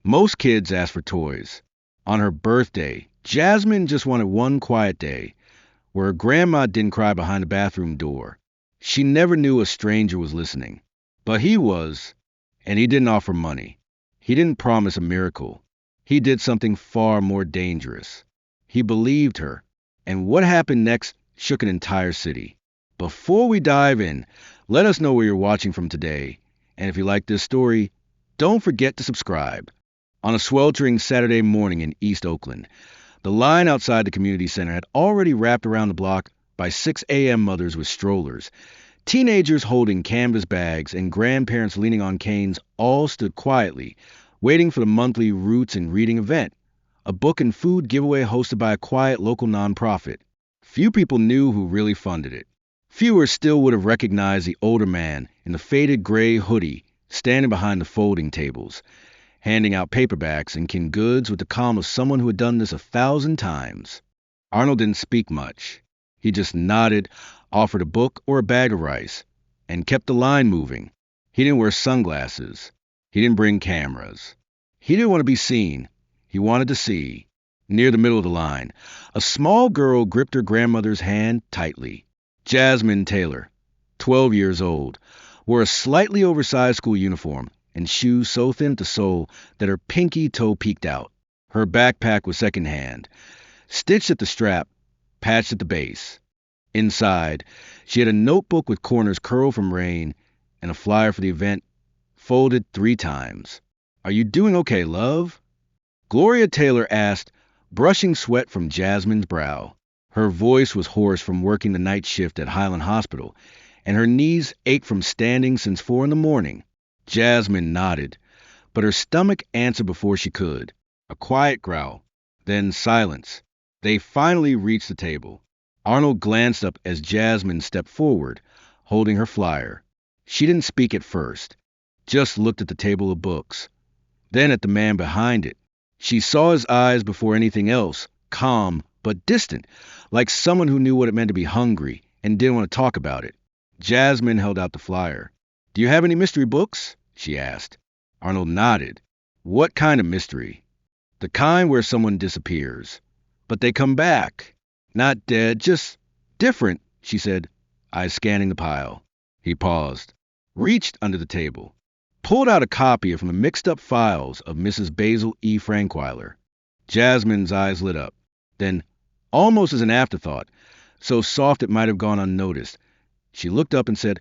Most kids ask for toys. On her birthday, Jasmine just wanted one quiet day where her grandma didn't cry behind the bathroom door. She never knew a stranger was listening. But he was, and he didn't offer money. He didn't promise a miracle. He did something far more dangerous. He believed her, and what happened next shook an entire city. Before we dive in, let us know where you're watching from today, and if you like this story, don't forget to subscribe. On a sweltering Saturday morning in East Oakland, the line outside the community center had already wrapped around the block by 6 a.m. mothers with strollers. Teenagers holding canvas bags and grandparents leaning on canes all stood quietly, waiting for the monthly Roots and Reading event, a book and food giveaway hosted by a quiet local nonprofit. Few people knew who really funded it. Fewer still would have recognized the older man in the faded gray hoodie standing behind the folding tables, handing out paperbacks and canned goods with the calm of someone who had done this 1,000 times. Arnold didn't speak much. He just nodded, offered a book or a bag of rice, and kept the line moving. He didn't wear sunglasses. He didn't bring cameras. He didn't want to be seen. He wanted to see. Near the middle of the line, a small girl gripped her grandmother's hand tightly. Jasmine Taylor, 12 years old, wore a slightly oversized school uniform and shoes so thin at the sole that her pinky toe peeked out. Her backpack was secondhand, stitched at the strap, patched at the base. Inside, she had a notebook with corners curled from rain and a flyer for the event, folded 3 times. "Are you doing okay, love?" Gloria Taylor asked, brushing sweat from Jasmine's brow. Her voice was hoarse from working the night shift at Highland Hospital, and her knees ached from standing since 4 in the morning. Jasmine nodded, but her stomach answered before she could. A quiet growl, then silence. They finally reached the table. Arnold glanced up as Jasmine stepped forward, holding her flyer. She didn't speak at first, just looked at the table of books, then at the man behind it. She saw his eyes before anything else, calm but distant, like someone who knew what it meant to be hungry and didn't want to talk about it. Jasmine held out the flyer. "Do you have any mystery books?" she asked. Arnold nodded. "What kind of mystery?" "The kind where someone disappears, but they come back. Not dead, just different," she said, eyes scanning the pile. He paused, reached under the table, pulled out a copy from the mixed-up files of Mrs. Basil E. Frankweiler. Jasmine's eyes lit up. Then, almost as an afterthought, so soft it might have gone unnoticed, she looked up and said,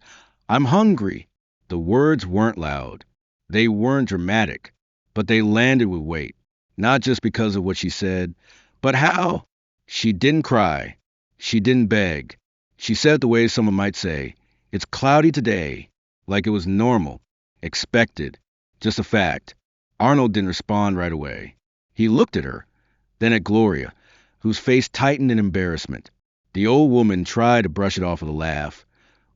"I'm hungry." The words weren't loud. They weren't dramatic, but they landed with weight. Not just because of what she said, but how. She didn't cry. She didn't beg. She said it the way someone might say, "It's cloudy today," like it was normal, expected, just a fact. Arnold didn't respond right away. He looked at her, then at Gloria, whose face tightened in embarrassment. The old woman tried to brush it off with a laugh,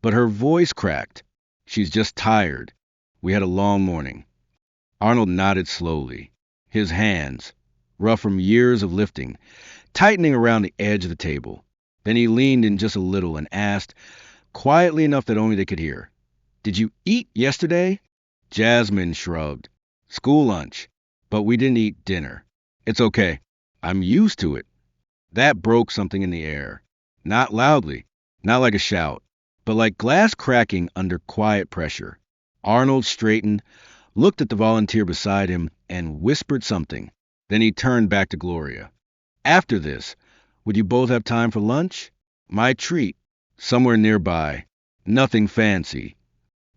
but her voice cracked. "She's just tired. We had a long morning." Arnold nodded slowly, his hands, rough from years of lifting, tightening around the edge of the table. Then he leaned in just a little and asked, quietly enough that only they could hear, "Did you eat yesterday?" Jasmine shrugged. "School lunch, but we didn't eat dinner." "It's okay. I'm used to it." That broke something in the air. Not loudly, not like a shout, but like glass cracking under quiet pressure. Arnold straightened, looked at the volunteer beside him, and whispered something. Then he turned back to Gloria. "After this, would you both have time for lunch? My treat. Somewhere nearby. Nothing fancy."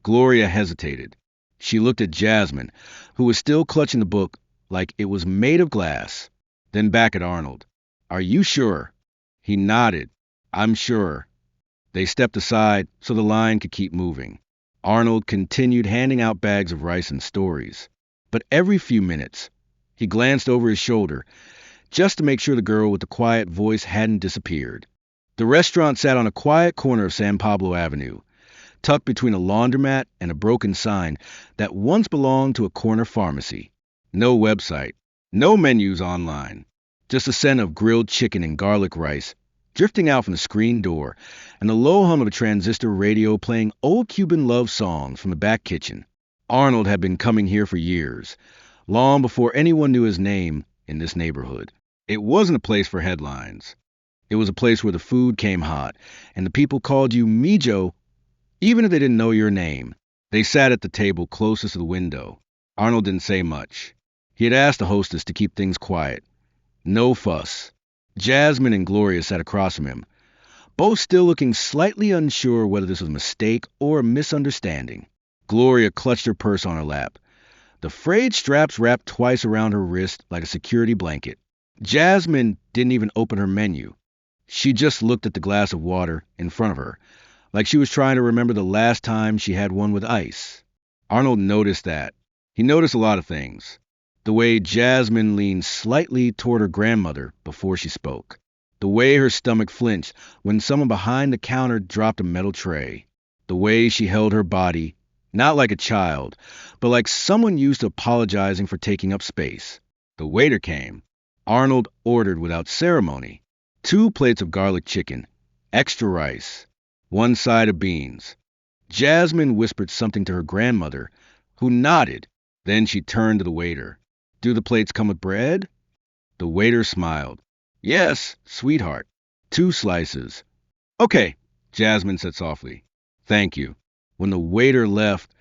Gloria hesitated. She looked at Jasmine, who was still clutching the book like it was made of glass, then back at Arnold. "Are you sure?" He nodded. "I'm sure." They stepped aside so the line could keep moving. Arnold continued handing out bags of rice and stories. But every few minutes, he glanced over his shoulder just to make sure the girl with the quiet voice hadn't disappeared. The restaurant sat on a quiet corner of San Pablo Avenue, tucked between a laundromat and a broken sign that once belonged to a corner pharmacy. No website, no menus online, just a scent of grilled chicken and garlic rice drifting out from the screen door, and the low hum of a transistor radio playing old Cuban love songs from the back kitchen. Arnold had been coming here for years, long before anyone knew his name in this neighborhood. It wasn't a place for headlines. It was a place where the food came hot, and the people called you Mijo, even if they didn't know your name. They sat at the table closest to the window. Arnold didn't say much. He had asked the hostess to keep things quiet. No fuss. Jasmine and Gloria sat across from him, both still looking slightly unsure whether this was a mistake or a misunderstanding. Gloria clutched her purse on her lap, the frayed straps wrapped twice around her wrist like a security blanket. Jasmine didn't even open her menu. She just looked at the glass of water in front of her, like she was trying to remember the last time she had one with ice. Arnold noticed that. He noticed a lot of things. The way Jasmine leaned slightly toward her grandmother before she spoke. The way her stomach flinched when someone behind the counter dropped a metal tray. The way she held her body, not like a child, but like someone used to apologizing for taking up space. The waiter came. Arnold ordered without ceremony. 2 plates of garlic chicken, extra rice, 1 side of beans. Jasmine whispered something to her grandmother, who nodded. Then she turned to the waiter. Do the plates come with bread? The waiter smiled. Yes, sweetheart. 2 slices. Okay, Jasmine said softly. Thank you. When the waiter left,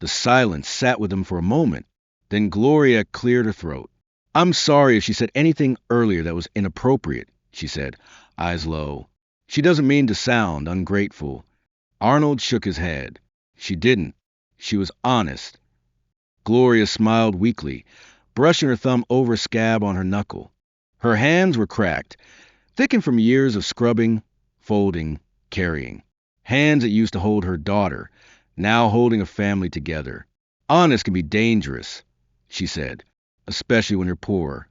the silence sat with him for a moment. Then Gloria cleared her throat. I'm sorry if she said anything earlier that was inappropriate, she said, eyes low. She doesn't mean to sound ungrateful. Arnold shook his head. She didn't. She was honest. Gloria smiled weakly, brushing her thumb over a scab on her knuckle. Her hands were cracked, thickened from years of scrubbing, folding, carrying. Hands that used to hold her daughter, now holding a family together. Honest can be dangerous, she said, especially when you're poor.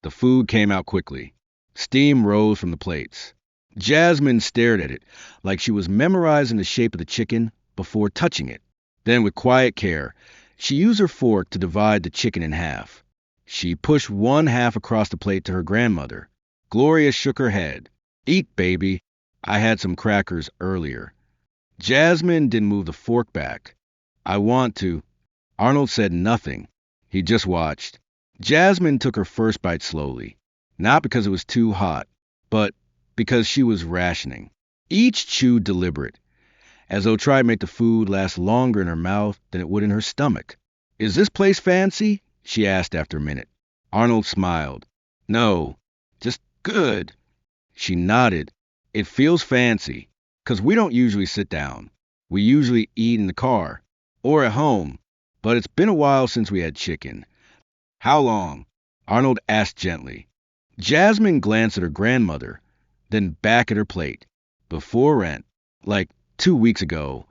The food came out quickly. Steam rose from the plates. Jasmine stared at it like she was memorizing the shape of the chicken before touching it. Then, with quiet care, she used her fork to divide the chicken in half. She pushed 1 half across the plate to her grandmother. Gloria shook her head. Eat, baby. I had some crackers earlier. Jasmine didn't move the fork back. I want to. Arnold said nothing. He just watched. Jasmine took her first bite slowly, not because it was too hot, but because she was rationing. Each chew deliberate, as though trying to make the food last longer in her mouth than it would in her stomach. Is this place fancy? She asked after a minute. Arnold smiled. No, just good. She nodded. It feels fancy, 'cause we don't usually sit down. We usually eat in the car, or at home, but it's been a while since we had chicken. How long? Arnold asked gently. Jasmine glanced at her grandmother, then back at her plate. Before rent, like 2 weeks ago.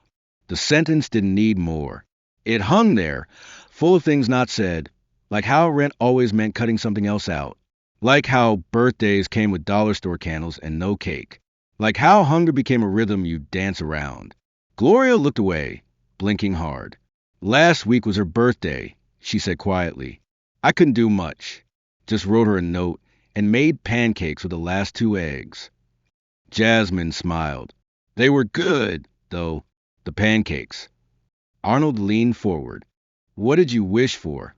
The sentence didn't need more. It hung there, full of things not said, like how rent always meant cutting something else out. Like how birthdays came with dollar store candles and no cake. Like how hunger became a rhythm you dance around. Gloria looked away, blinking hard. Last week was her birthday, she said quietly. I couldn't do much. Just wrote her a note and made pancakes with the last 2 eggs. Jasmine smiled. They were good, though, the pancakes. Arnold leaned forward. What did you wish for?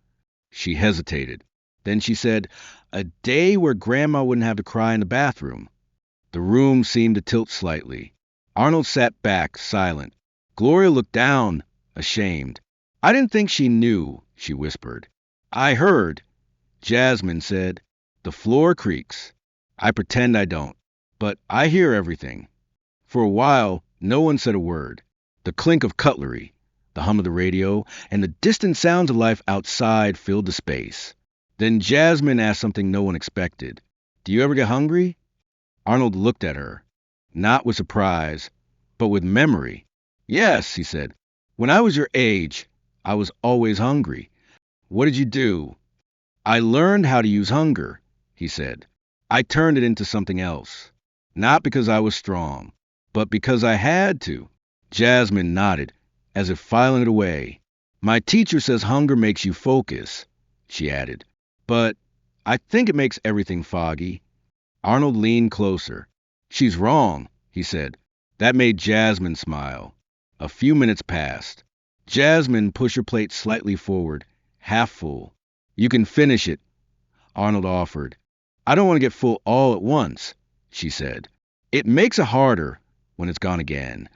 She hesitated. Then she said, a day where Grandma wouldn't have to cry in the bathroom. The room seemed to tilt slightly. Arnold sat back, silent. Gloria looked down, ashamed. I didn't think she knew, she whispered. I heard. Jasmine said, the floor creaks. I pretend I don't, but I hear everything. For a while, no one said a word. The clink of cutlery, the hum of the radio, and the distant sounds of life outside filled the space. Then Jasmine asked something no one expected. Do you ever get hungry? Arnold looked at her, not with surprise, but with memory. Yes, he said. When I was your age, I was always hungry. What did you do? I learned how to use hunger, he said. I turned it into something else. Not because I was strong, but because I had to. Jasmine nodded, as if filing it away. My teacher says hunger makes you focus, she added. But I think it makes everything foggy. Arnold leaned closer. She's wrong, he said. That made Jasmine smile. A few minutes passed. Jasmine pushed her plate slightly forward, half full. You can finish it, Arnold offered. I don't want to get full all at once, she said. It makes it harder when it's gone again.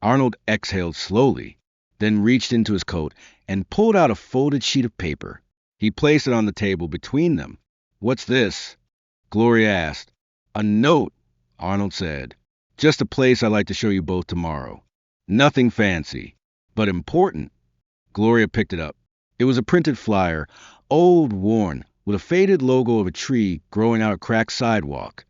Arnold exhaled slowly, then reached into his coat and pulled out a folded sheet of paper. He placed it on the table between them. What's this? Gloria asked. A note, Arnold said. Just a place I'd like to show you both tomorrow. Nothing fancy, but important. Gloria picked it up. It was a printed flyer, old, worn, with a faded logo of a tree growing out a cracked sidewalk.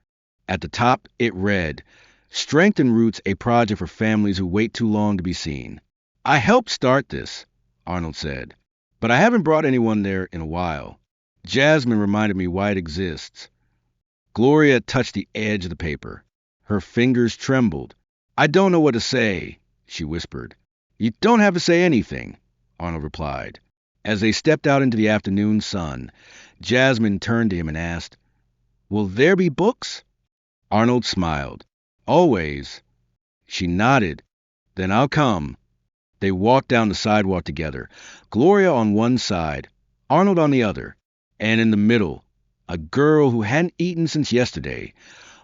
At the top, it read, Strength and Roots, a project for families who wait too long to be seen. I helped start this, Arnold said, but I haven't brought anyone there in a while. Jasmine reminded me why it exists. Gloria touched the edge of the paper. Her fingers trembled. I don't know what to say, she whispered. You don't have to say anything, Arnold replied. As they stepped out into the afternoon sun, Jasmine turned to him and asked, Will there be books? Arnold smiled. Always. She nodded. Then I'll come. They walked down the sidewalk together, Gloria on one side, Arnold on the other, and in the middle, a girl who hadn't eaten since yesterday,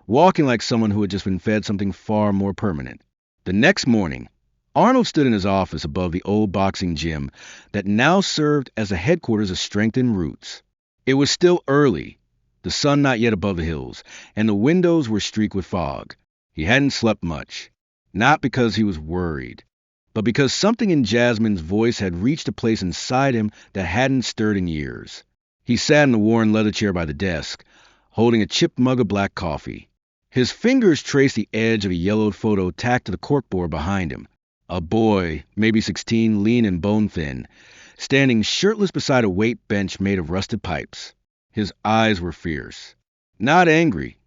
walking like someone who had just been fed something far more permanent. The next morning, Arnold stood in his office above the old boxing gym that now served as the headquarters of Strength and Roots. It was still early, the sun not yet above the hills, and the windows were streaked with fog. He hadn't slept much, not because he was worried, but because something in Jasmine's voice had reached a place inside him that hadn't stirred in years. He sat in the worn leather chair by the desk, holding a chipped mug of black coffee. His fingers traced the edge of a yellowed photo tacked to the corkboard behind him. A boy, maybe 16, lean and bone-thin, standing shirtless beside a weight bench made of rusted pipes. His eyes were fierce. Not angry,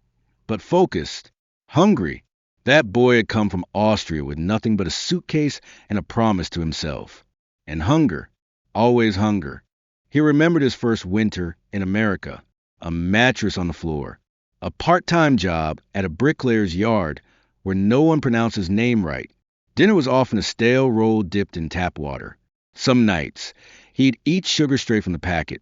but focused, hungry. That boy had come from Austria with nothing but a suitcase and a promise to himself. And hunger, always hunger. He remembered his first winter in America, a mattress on the floor, a part-time job at a bricklayer's yard where no one pronounced his name right. Dinner was often a stale roll dipped in tap water. Some nights, he'd eat sugar straight from the packet,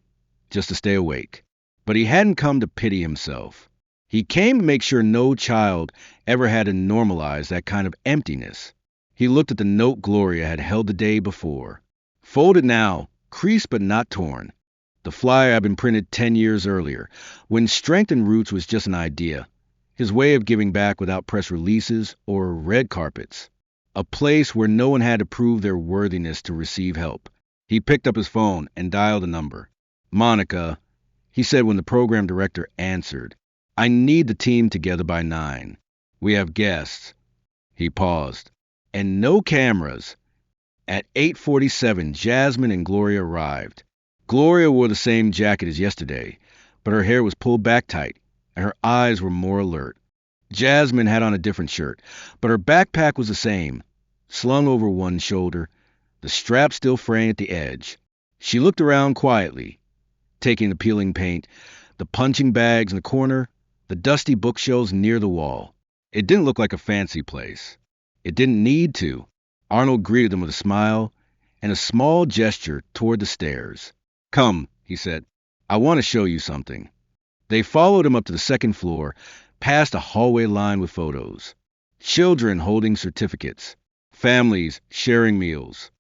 just to stay awake. But he hadn't come to pity himself. He came to make sure no child ever had to normalize that kind of emptiness. He looked at the note Gloria had held the day before. Folded now, creased but not torn. The flyer had been printed 10 years earlier, when Strength and Roots was just an idea. His way of giving back without press releases or red carpets. A place where no one had to prove their worthiness to receive help. He picked up his phone and dialed a number. Monica, he said when the program director answered. I need the team together by 9. We have guests. He paused. And no cameras. At 8:47, Jasmine and Gloria arrived. Gloria wore the same jacket as yesterday, but her hair was pulled back tight, and her eyes were more alert. Jasmine had on a different shirt, but her backpack was the same, slung over one shoulder, the strap still fraying at the edge. She looked around quietly, taking the peeling paint, the punching bags in the corner, the dusty bookshelves near the wall. It didn't look like a fancy place. It didn't need to. Arnold greeted them with a smile and a small gesture toward the stairs. Come, he said. I want to show you something. They followed him up to the second floor, past a hallway lined with photos. Children holding certificates. Families sharing meals.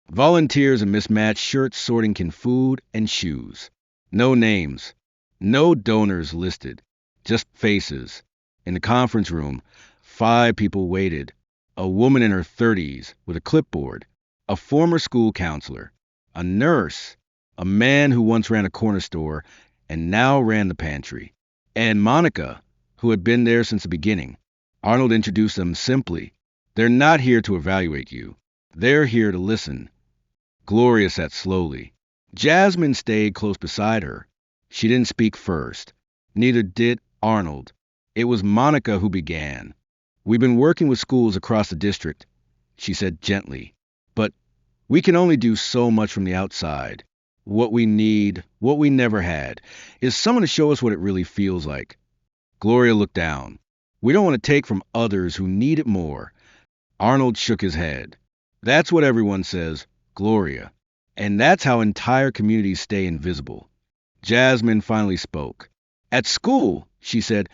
Volunteers in mismatched shirts sorting food and shoes. No names. No donors listed. Just faces. In the conference room, 5 people waited. A woman in her 30s with a clipboard. A former school counselor. A nurse. A man who once ran a corner store and now ran the pantry. And Monica, who had been there since the beginning. Arnold introduced them simply. They're not here to evaluate you. They're here to listen. Gloria sat slowly. Jasmine stayed close beside her. She didn't speak first. Neither did Arnold. It was Monica who began. We've been working with schools across the district, she said gently. But we can only do so much from the outside. What we need, what we never had, is someone to show us what it really feels like. Gloria looked down. We don't want to take from others who need it more. Arnold shook his head. That's what everyone says, Gloria. And that's how entire communities stay invisible. Jasmine finally spoke. At school, she said,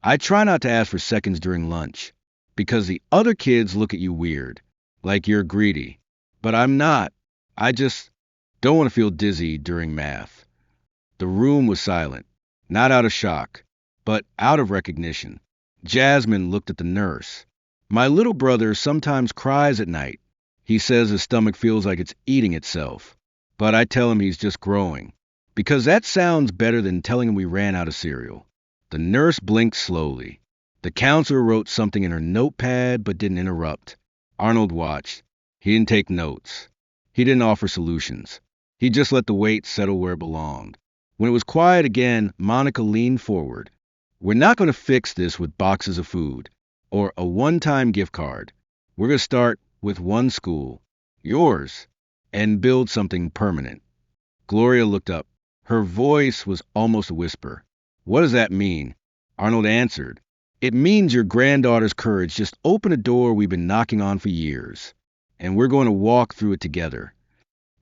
I try not to ask for seconds during lunch because the other kids look at you weird, like you're greedy. But I'm not. I just don't want to feel dizzy during math. The room was silent, not out of shock, but out of recognition. Jasmine looked at the nurse. My little brother sometimes cries at night. He says his stomach feels like it's eating itself. But I tell him he's just growing. Because that sounds better than telling him we ran out of cereal. The nurse blinked slowly. The counselor wrote something in her notepad but didn't interrupt. Arnold watched. He didn't take notes. He didn't offer solutions. He just let the weight settle where it belonged. When it was quiet again, Monica leaned forward. We're not going to fix this with boxes of food or a one-time gift card. We're going to start with one school, yours, and build something permanent. Gloria looked up. Her voice was almost a whisper. What does that mean? Arnold answered. It means your granddaughter's courage just opened a door we've been knocking on for years, and we're going to walk through it together.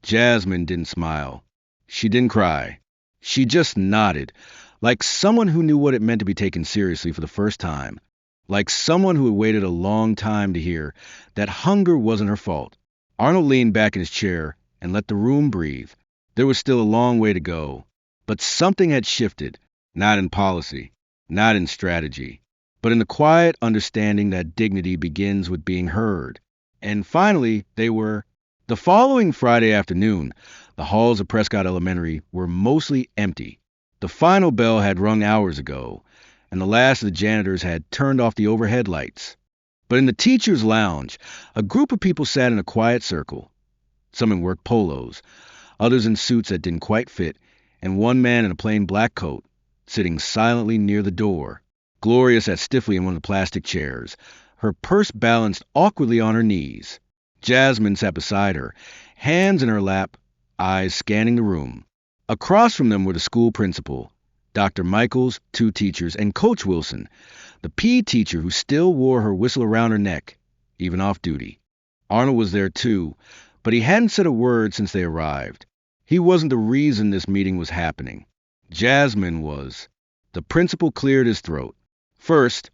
Jasmine didn't smile. She didn't cry. She just nodded, like someone who knew what it meant to be taken seriously for the first time, like someone who had waited a long time to hear that hunger wasn't her fault. Arnold leaned back in his chair and let the room breathe. There was still a long way to go, but something had shifted, not in policy, not in strategy, but in the quiet understanding that dignity begins with being heard. And finally, they were. The following Friday afternoon, the halls of Prescott Elementary were mostly empty. The final bell had rung hours ago, and the last of the janitors had turned off the overhead lights. But in the teacher's lounge, a group of people sat in a quiet circle, some in work polos, others in suits that didn't quite fit, and one man in a plain black coat, sitting silently near the door. Gloria sat stiffly in one of the plastic chairs, her purse balanced awkwardly on her knees. Jasmine sat beside her, hands in her lap, eyes scanning the room. Across from them were the school principal, Dr. Michaels, two teachers, and Coach Wilson, the PE teacher who still wore her whistle around her neck, even off duty. Arnold was there too, but he hadn't said a word since they arrived. He wasn't the reason this meeting was happening. Jasmine was. The principal cleared his throat. First,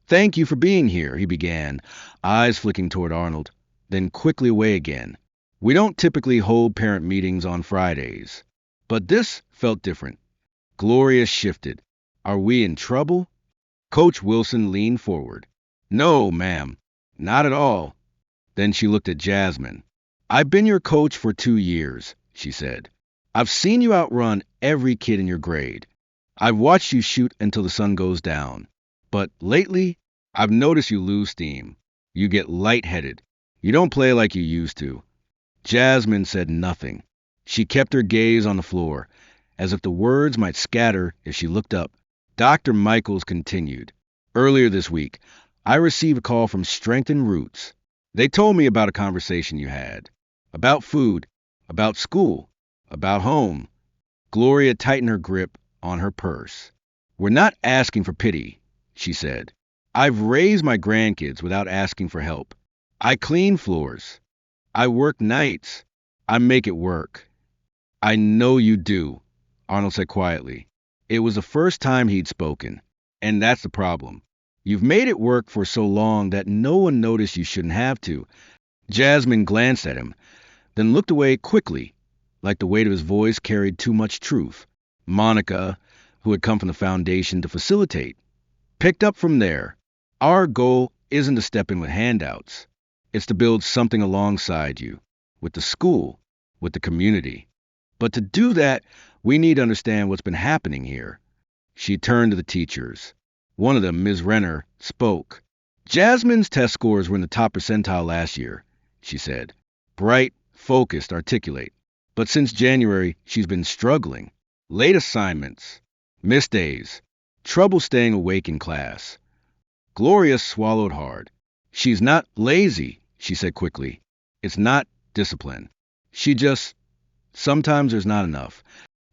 thank you for being here, he began, eyes flicking toward Arnold, then quickly away again. We don't typically hold parent meetings on Fridays, but this felt different. Gloria shifted. Are we in trouble? Coach Wilson leaned forward. No, ma'am, not at all. Then she looked at Jasmine. I've been your coach for 2 years, she said. I've seen you outrun every kid in your grade. I've watched you shoot until the sun goes down. But lately, I've noticed you lose steam. You get lightheaded. You don't play like you used to. Jasmine said nothing. She kept her gaze on the floor, as if the words might scatter if she looked up. Dr. Michaels continued. Earlier this week, I received a call from Strengthen Roots. They told me about a conversation you had. About food, about school, about home. Gloria tightened her grip on her purse. We're not asking for pity, she said. I've raised my grandkids without asking for help. I clean floors. I work nights. I make it work. I know you do, Arnold said quietly. It was the first time he'd spoken, and that's the problem. You've made it work for so long that no one noticed you shouldn't have to. Jasmine glanced at him, then looked away quickly, like the weight of his voice carried too much truth. Monica, who had come from the foundation to facilitate, picked up from there. Our goal isn't to step in with handouts. It's to build something alongside you, with the school, with the community. But to do that, we need to understand what's been happening here. She turned to the teachers. One of them, Ms. Renner, spoke. Jasmine's test scores were in the top percentile last year, she said. Bright, focused, articulate. But since January, she's been struggling. Late assignments, missed days, trouble staying awake in class. Gloria swallowed hard. She's not lazy, she said quickly. It's not discipline. Sometimes there's not enough.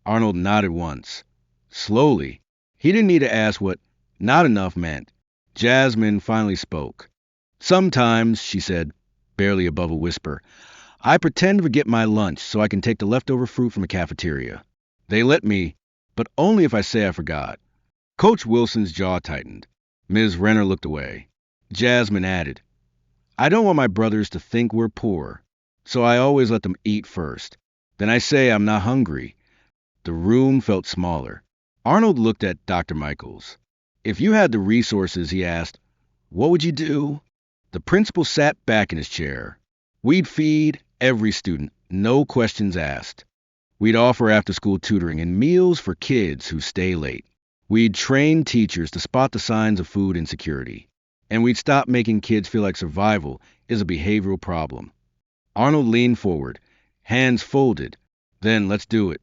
Arnold nodded once. Slowly. He didn't need to ask what not enough meant. Jasmine finally spoke. Sometimes, she said, barely above a whisper, I pretend to forget my lunch so I can take the leftover fruit from the cafeteria. They let me, but only if I say I forgot. Coach Wilson's jaw tightened. Ms. Renner looked away. Jasmine added, I don't want my brothers to think we're poor, so I always let them eat first. Then I say I'm not hungry. The room felt smaller. Arnold looked at Dr. Michaels. If you had the resources, he asked, what would you do? The principal sat back in his chair. We'd feed every student, no questions asked. We'd offer after-school tutoring and meals for kids who stay late. We'd train teachers to spot the signs of food insecurity. And we'd stop making kids feel like survival is a behavioral problem. Arnold leaned forward, hands folded. Then let's do it.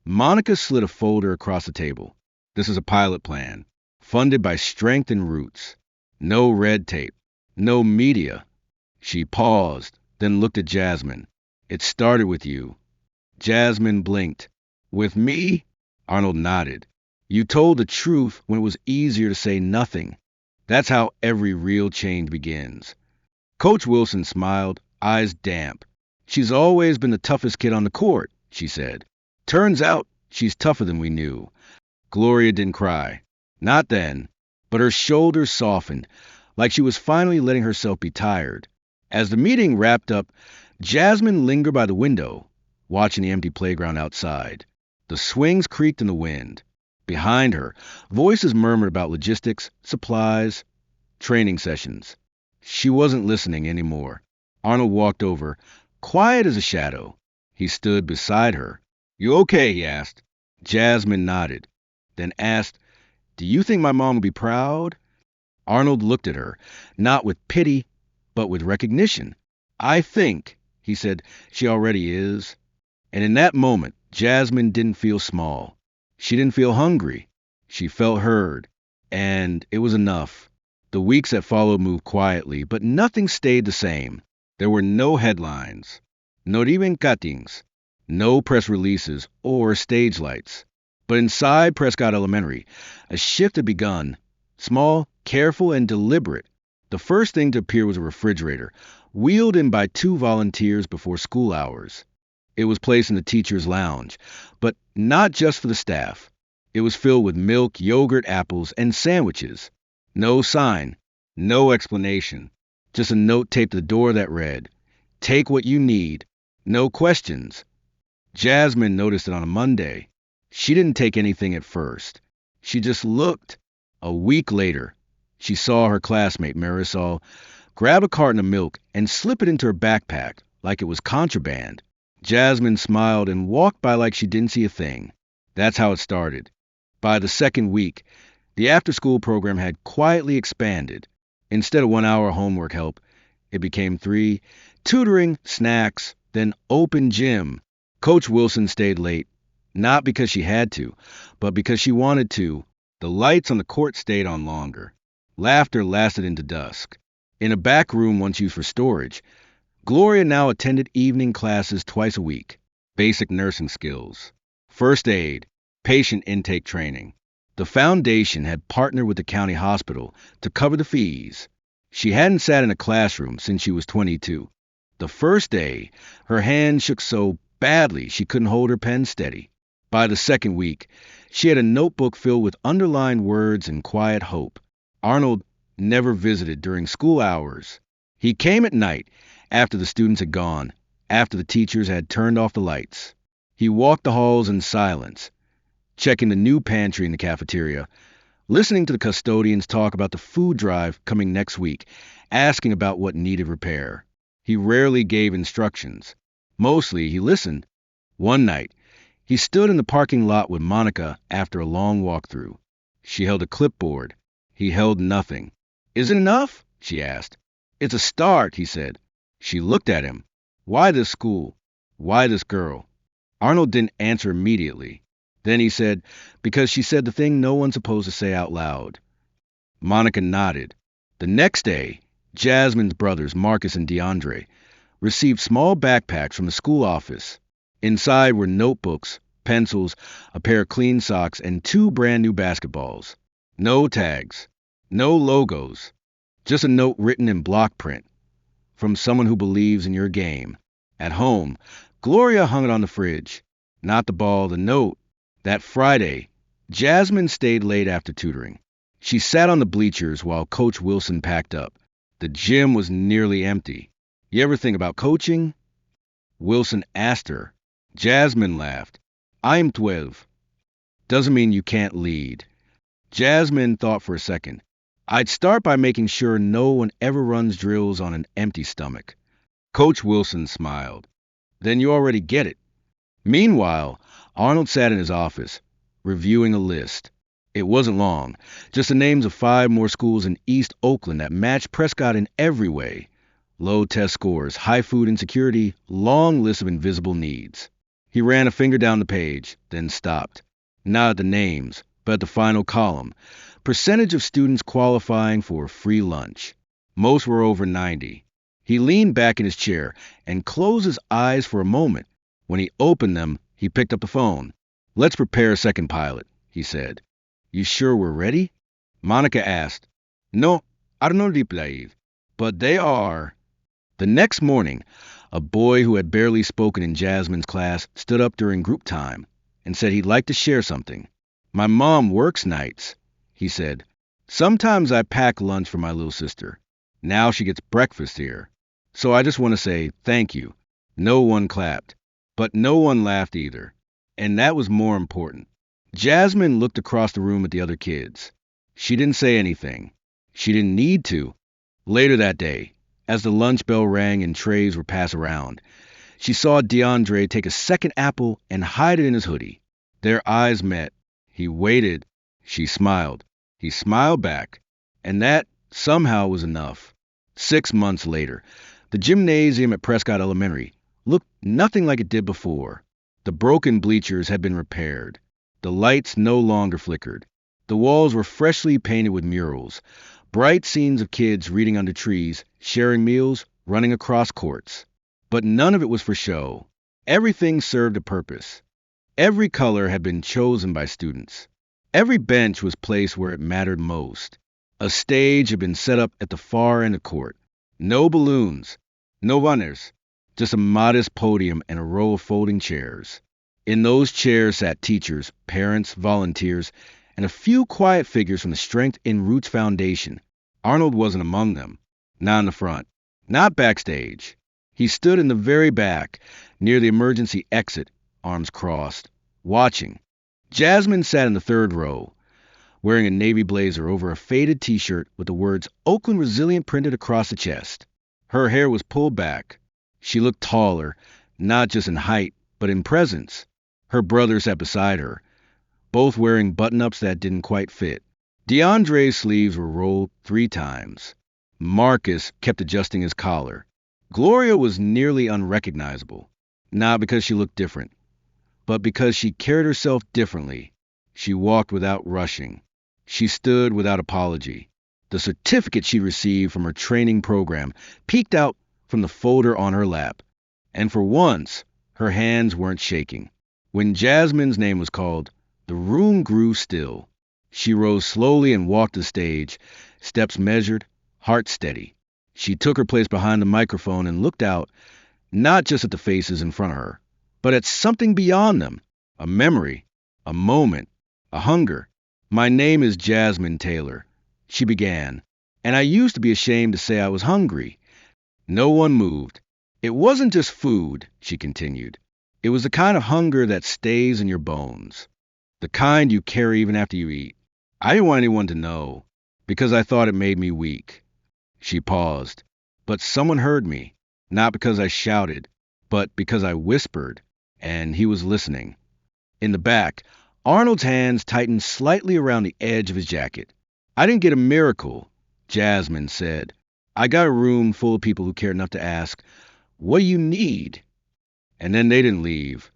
Monica slid a folder across the table. This is a pilot plan, funded by Strength and Roots. No red tape, no media. She paused, then looked at Jasmine. It started with you. Jasmine blinked. With me? Arnold nodded. You told the truth when it was easier to say nothing. That's how every real change begins. Coach Wilson smiled, eyes damp. She's always been the toughest kid on the court, she said. Turns out she's tougher than we knew. Gloria didn't cry. Not then. But her shoulders softened, like she was finally letting herself be tired. As the meeting wrapped up, Jasmine lingered by the window, watching the empty playground outside. The swings creaked in the wind. Behind her, voices murmured about logistics, supplies, training sessions. She wasn't listening anymore. Arnold walked over, quiet as a shadow. He stood beside her. You okay? He asked. Jasmine nodded, then asked, Do you think my mom will be proud? Arnold looked at her, not with pity, but with recognition. I think, he said, she already is. And in that moment, Jasmine didn't feel small. She didn't feel hungry. She felt heard. And it was enough. The weeks that followed moved quietly, but nothing stayed the same. There were no headlines, not even cuttings, no press releases or stage lights. But inside Prescott Elementary, a shift had begun, small, careful, and deliberate. The first thing to appear was a refrigerator, wheeled in by 2 volunteers before school hours. It was placed in the teacher's lounge, but not just for the staff. It was filled with milk, yogurt, apples, and sandwiches. No sign, no explanation, just a note taped to the door that read, Take what you need, no questions. Jasmine noticed it on a Monday. She didn't take anything at first. She just looked. A week later, she saw her classmate, Marisol, grab a carton of milk and slip it into her backpack like it was contraband. Jasmine smiled and walked by like she didn't see a thing. That's how it started. By the second week, the after-school program had quietly expanded. Instead of 1 hour homework help, it became 3, tutoring, snacks, then open gym. Coach Wilson stayed late, not because she had to, but because she wanted to. The lights on the court stayed on longer. Laughter lasted into dusk. In a back room once used for storage, Gloria now attended evening classes twice a week. Basic nursing skills, first aid, patient intake training. The foundation had partnered with the county hospital to cover the fees. She hadn't sat in a classroom since she was 22. The first day, her hand shook so badly she couldn't hold her pen steady. By the second week, she had a notebook filled with underlined words and quiet hope. Arnold never visited during school hours. He came at night, after the students had gone, after the teachers had turned off the lights. He walked the halls in silence, checking the new pantry in the cafeteria, listening to the custodians talk about the food drive coming next week, asking about what needed repair. He rarely gave instructions. Mostly, he listened. One night, he stood in the parking lot with Monica after a long walkthrough. She held a clipboard. He held nothing. Is it enough? She asked. It's a start, he said. She looked at him. Why this school? Why this girl? Arnold didn't answer immediately. Then he said, because she said the thing no one's supposed to say out loud. Monica nodded. The next day, Jasmine's brothers, Marcus and DeAndre, received small backpacks from the school office. Inside were notebooks, pencils, a pair of clean socks, and 2 brand new basketballs. No tags, no logos, just a note written in block print. From someone who believes in your game. At home, Gloria hung it on the fridge. Not the ball, the note. That Friday, Jasmine stayed late after tutoring. She sat on the bleachers while Coach Wilson packed up. The gym was nearly empty. You ever think about coaching? Wilson asked her. Jasmine laughed. I'm 12. Doesn't mean you can't lead. Jasmine thought for a second. I'd start by making sure no one ever runs drills on an empty stomach. Coach Wilson smiled. Then you already get it. Meanwhile, Arnold sat in his office, reviewing a list. It wasn't long, just the names of 5 more schools in East Oakland that matched Prescott in every way. Low test scores, high food insecurity, long list of invisible needs. He ran a finger down the page, then stopped. Not at the names, but at the final column. Percentage of students qualifying for free lunch. Most were over 90. He leaned back in his chair and closed his eyes for a moment. When he opened them, he picked up the phone. Let's prepare a second pilot, he said. You sure we're ready? Monica asked. No, Arnold replied. But they are. The next morning, a boy who had barely spoken in Jasmine's class stood up during group time and said he'd like to share something. My mom works nights, he said. Sometimes I pack lunch for my little sister. Now she gets breakfast here. So I just want to say thank you. No one clapped, but no one laughed either. And that was more important. Jasmine looked across the room at the other kids. She didn't say anything. She didn't need to. Later that day, as the lunch bell rang and trays were passed around, she saw DeAndre take a second apple and hide it in his hoodie. Their eyes met. He waited. She smiled. He smiled back. And that, somehow, was enough. 6 months later, the gymnasium at Prescott Elementary looked nothing like it did before. The broken bleachers had been repaired. The lights no longer flickered. The walls were freshly painted with murals. Bright scenes of kids reading under trees, sharing meals, running across courts. But none of it was for show. Everything served a purpose. Every color had been chosen by students. Every bench was placed where it mattered most. A stage had been set up at the far end of court. No balloons, no runners, just a modest podium and a row of folding chairs. In those chairs sat teachers, parents, volunteers, and a few quiet figures from the Strength in Roots Foundation. Arnold wasn't among them. Not in the front. Not backstage. He stood in the very back, near the emergency exit, arms crossed, watching. Jasmine sat in the third row, wearing a navy blazer over a faded t-shirt with the words Oakland Resilient printed across the chest. Her hair was pulled back. She looked taller, not just in height, but in presence. Her brother sat beside her, both wearing button-ups that didn't quite fit. DeAndre's sleeves were rolled 3 times. Marcus kept adjusting his collar. Gloria was nearly unrecognizable, not because she looked different, but because she carried herself differently. She walked without rushing. She stood without apology. The certificate she received from her training program peeked out from the folder on her lap, and for once, her hands weren't shaking. When Jasmine's name was called, the room grew still. She rose slowly and walked the stage, steps measured, heart steady. She took her place behind the microphone and looked out, not just at the faces in front of her, but at something beyond them, a memory, a moment, a hunger. My name is Jasmine Taylor, she began, and I used to be ashamed to say I was hungry. No one moved. It wasn't just food, she continued. It was the kind of hunger that stays in your bones, the kind you carry even after you eat. I didn't want anyone to know, because I thought it made me weak. She paused, but someone heard me, not because I shouted, but because I whispered, and he was listening. In the back, Arnold's hands tightened slightly around the edge of his jacket. I didn't get a miracle, Jasmine said. I got a room full of people who cared enough to ask, what do you need? And then they didn't leave.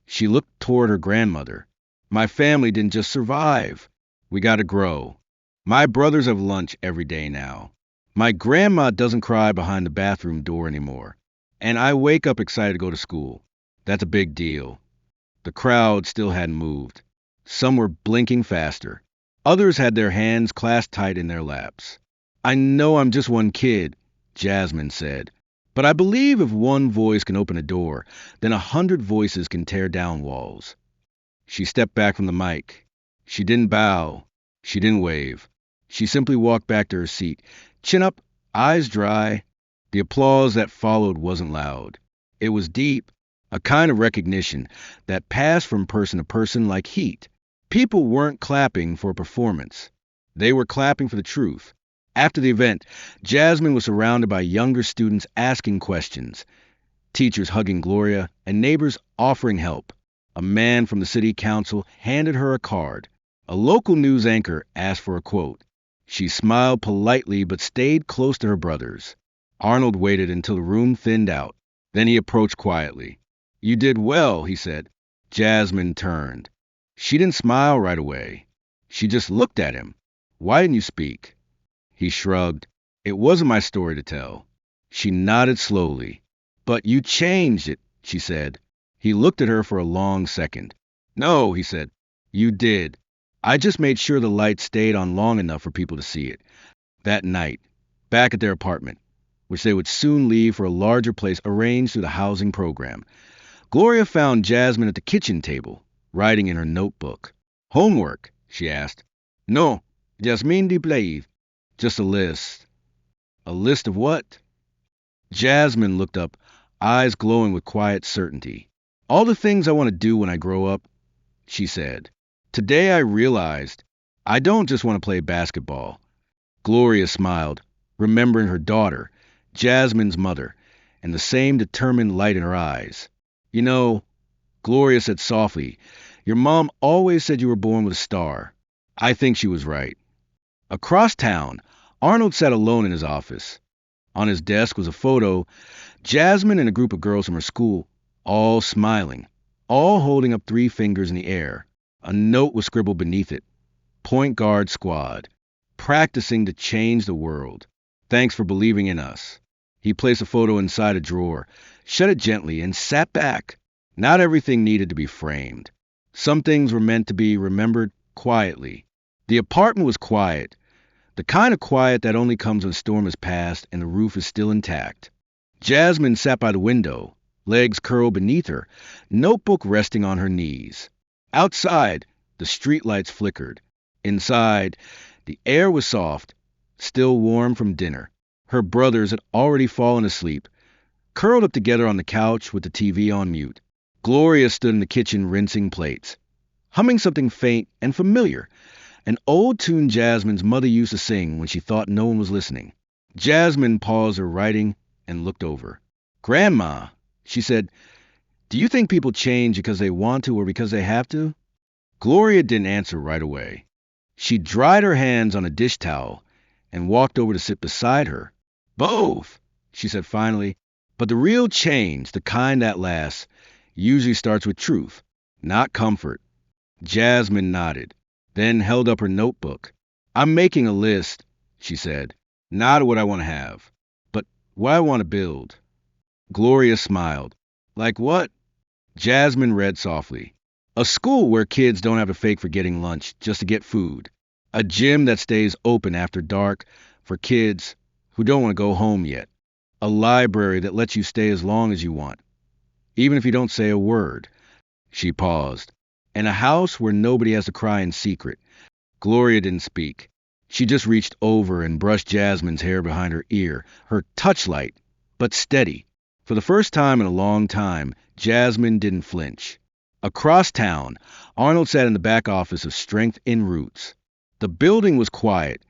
She looked toward her grandmother. My family didn't just survive. We got to grow. My brothers have lunch every day now. My grandma doesn't cry behind the bathroom door anymore. And I wake up excited to go to school. That's a big deal. The crowd still hadn't moved. Some were blinking faster. Others had their hands clasped tight in their laps. I know I'm just one kid, Jasmine said. But I believe if one voice can open a door, then 100 voices can tear down walls. She stepped back from the mic. She didn't bow. She didn't wave. She simply walked back to her seat, chin up, eyes dry. The applause that followed wasn't loud. It was deep, a kind of recognition that passed from person to person like heat. People weren't clapping for a performance. They were clapping for the truth. After the event, Jasmine was surrounded by younger students asking questions, teachers hugging Gloria, and neighbors offering help. A man from the city council handed her a card. A local news anchor asked for a quote. She smiled politely but stayed close to her brothers. Arnold waited until the room thinned out. Then he approached quietly. "You did well," he said. Jasmine turned. She didn't smile right away. She just looked at him. "Why didn't you speak?" He shrugged. "It wasn't my story to tell." She nodded slowly. "But you changed it," she said. He looked at her for a long second. "No," he said. "You did. I just made sure the light stayed on long enough for people to see it." That night, back at their apartment, which they would soon leave for a larger place arranged through the housing program, Gloria found Jasmine at the kitchen table, writing in her notebook. "Homework?" she asked. "No, Jasmine de Blave. Just a list." "A list of what?" Jasmine looked up, eyes glowing with quiet certainty. "All the things I want to do when I grow up," she said. "Today I realized I don't just want to play basketball." Gloria smiled, remembering her daughter, Jasmine's mother, and the same determined light in her eyes. "You know," Gloria said softly, "your mom always said you were born with a star." I think she was right. Across town, Arnold sat alone in his office. On his desk was a photo, Jasmine and a group of girls from her school, all smiling, all holding up 3 fingers in the air. A note was scribbled beneath it. "Point Guard Squad. Practicing to change the world. Thanks for believing in us." He placed the photo inside a drawer, shut it gently, and sat back. Not everything needed to be framed. Some things were meant to be remembered quietly. The apartment was quiet, the kind of quiet that only comes when a storm has passed and the roof is still intact. Jasmine sat by the window, legs curled beneath her, notebook resting on her knees. Outside, the streetlights flickered. Inside, the air was soft, still warm from dinner. Her brothers had already fallen asleep, curled up together on the couch with the TV on mute. Gloria stood in the kitchen rinsing plates, humming something faint and familiar, an old tune Jasmine's mother used to sing when she thought no one was listening. Jasmine paused her writing and looked over. "Grandma," she said, "do you think people change because they want to or because they have to?" Gloria didn't answer right away. She dried her hands on a dish towel and walked over to sit beside her. "Both," she said finally. "But the real change, the kind that lasts, usually starts with truth, not comfort." Jasmine nodded, then held up her notebook. "I'm making a list," she said. "Not what I want to have, but what I want to build." Gloria smiled. "Like what?" Jasmine read softly. "A school where kids don't have to fake for getting lunch just to get food. A gym that stays open after dark for kids who don't want to go home yet. A library that lets you stay as long as you want, even if you don't say a word." She paused. "And a house where nobody has to cry in secret." Gloria didn't speak. She just reached over and brushed Jasmine's hair behind her ear, her touch light, but steady. For the first time in a long time, Jasmine didn't flinch. Across town, Arnold sat in the back office of Strength in Roots. The building was quiet,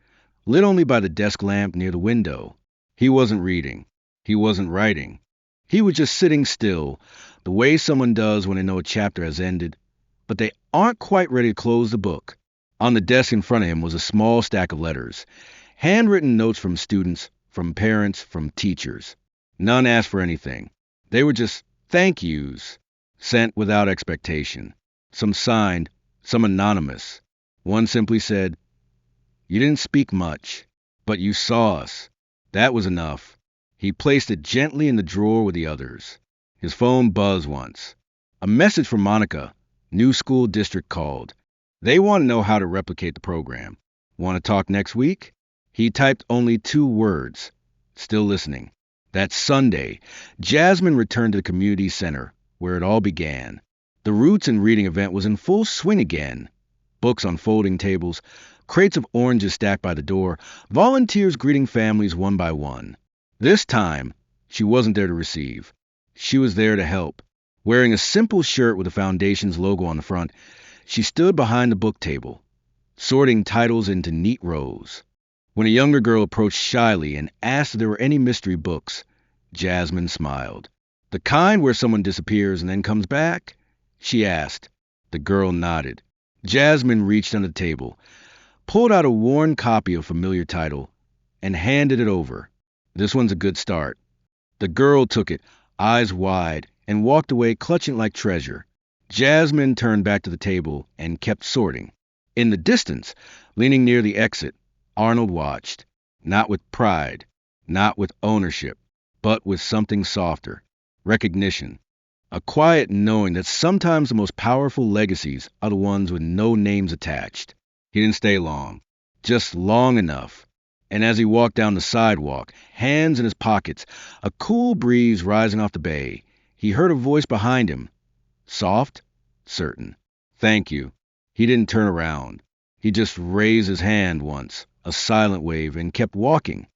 lit only by the desk lamp near the window. He wasn't reading. He wasn't writing. He was just sitting still, the way someone does when they know a chapter has ended, but they aren't quite ready to close the book. On the desk in front of him was a small stack of letters, handwritten notes from students, from parents, from teachers. None asked for anything. They were just thank yous, sent without expectation. Some signed, some anonymous. One simply said, "You didn't speak much, but you saw us." That was enough. He placed it gently in the drawer with the others. His phone buzzed once. A message from Monica, new school district called. They want to know how to replicate the program. "Want to talk next week?" He typed only 2 words. Still listening. That Sunday, Jasmine returned to the community center, where it all began. The Roots and Reading event was in full swing again. books on folding tables, crates of oranges stacked by the door, volunteers greeting families one by one. This time, she wasn't there to receive. She was there to help. Wearing a simple shirt with the foundation's logo on the front, she stood behind the book table, sorting titles into neat rows. When a younger girl approached shyly and asked if there were any mystery books, Jasmine smiled. "The kind where someone disappears and then comes back?" she asked. The girl nodded. Jasmine reached under the table, pulled out a worn copy of a familiar title, and handed it over. "This one's a good start." The girl took it, eyes wide, and walked away clutching like treasure. Jasmine turned back to the table and kept sorting. In the distance, leaning near the exit, Arnold watched, not with pride, not with ownership, but with something softer, recognition, a quiet knowing that sometimes the most powerful legacies are the ones with no names attached. He didn't stay long, just long enough. And as he walked down the sidewalk, hands in his pockets, a cool breeze rising off the bay, he heard a voice behind him, soft, certain. "Thank you." He didn't turn around. He just raised his hand once, a silent wave, and kept walking.